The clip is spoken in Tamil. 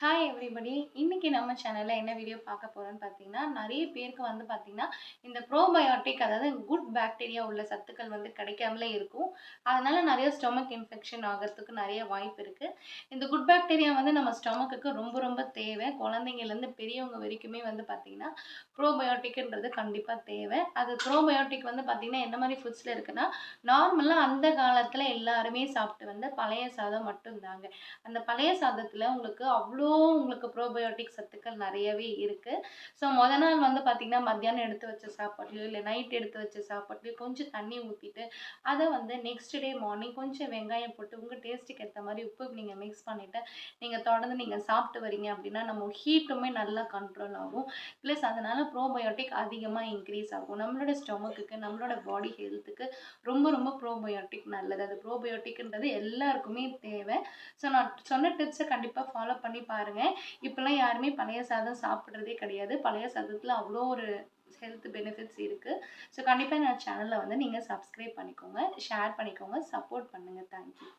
Hi everybody. இன்னைக்கு நம்ம சேனல்ல என்ன வீடியோ பார்க்க போறோம்னு பார்த்தீங்கன்னா, நெறைய பேருக்கு வந்து பார்த்தீங்கன்னா, இந்த ப்ரோபயோட்டிக் அதாவது குட் பாக்டீரியா உள்ள சத்துக்கள் வந்து கிடைக்காமலே இருக்கும். அதனால நெறைய ஸ்டொமக் இன்ஃபெக்ஷன் ஆகறதுக்கு நெறைய வாய்ப்பு இருக்கு. இந்த குட் பாக்டீரியா வந்து நம்ம ஸ்டொமக்குக்கு ரொம்ப ரொம்ப தேவை. குழந்தைங்கள்லேருந்து பெரியவங்க வரைக்குமே வந்து பார்த்தீங்கன்னா, ப்ரோபயோட்டிக்ன்றது கண்டிப்பா தேவை. அது ப்ரோபயோட்டிக் வந்து பார்த்தீங்கன்னா, என்ன மாரி ஃபுட்ஸ்ல இருக்குன்னா, நார்மலா அந்த காலத்துல எல்லாருமே சாப்பிட்டு வந்த பழைய சாதம் மட்டும் தாங்க. அந்த பழைய சாதத்துல உங்களுக்கு ப்ரோபயோட்டிக் சத்துக்கள் நிறையவே இருக்கு. ஸோ நாள் வந்து பார்த்தீங்கன்னா, மத்தியானம் எடுத்து வச்ச சாப்பாட்லயோ, இல்ல நைட் எடுத்து வச்ச சாப்பாட்லயோ கொஞ்சம் தண்ணி ஊத்திட்டு, அத வந்து நெக்ஸ்ட் டே மார்னிங் கொஞ்சம் வெங்காயம் போட்டு உங்க டேஸ்ட்டுக்கு ஏத்த மாரி உப்பு நீங்க மிக்ஸ் பண்ணிட்டு, நீங்க தொடர்ந்து நீங்க சாப்பிட்டு வரீங்க அப்படின்னா, நம்ம ஹீட்டுமே நல்லா கண்ட்ரோல் ஆகும். பிளஸ் அதனால ப்ரோபயோட்டிக் அதிகமா இன்கிரீஸ் ஆகும். நம்மளோட ஸ்டொமக்குக்கு, நம்மளோட பாடி ஹெல்த்துக்கு ரொம்ப ரொம்ப ப்ரோபயோட்டிக் நல்லது. அது ப்ரோபயோட்டிக்ன்றது எல்லாருக்குமே தேவை. ஸோ நான் சொன்ன டிப்ஸ கண்டிப்பா ஃபாலோ பண்ணி பாருங்க. இப்பலாம் யாருமே பழைய சாதம் சாப்பிடுறதே கிடையாது. பழைய சாதத்துல அவ்ளோ ஒரு ஹெல்த் பெனிஃபிட்ஸ் இருக்கு. ஸோ கண்டிப்பா சேனல்ல வந்து நீங்க சப்ஸ்கிரைப் பண்ணிக்கோங்க, ஷேர் பண்ணிக்கோங்க, சப்போர்ட் பண்ணுங்க. Thank you.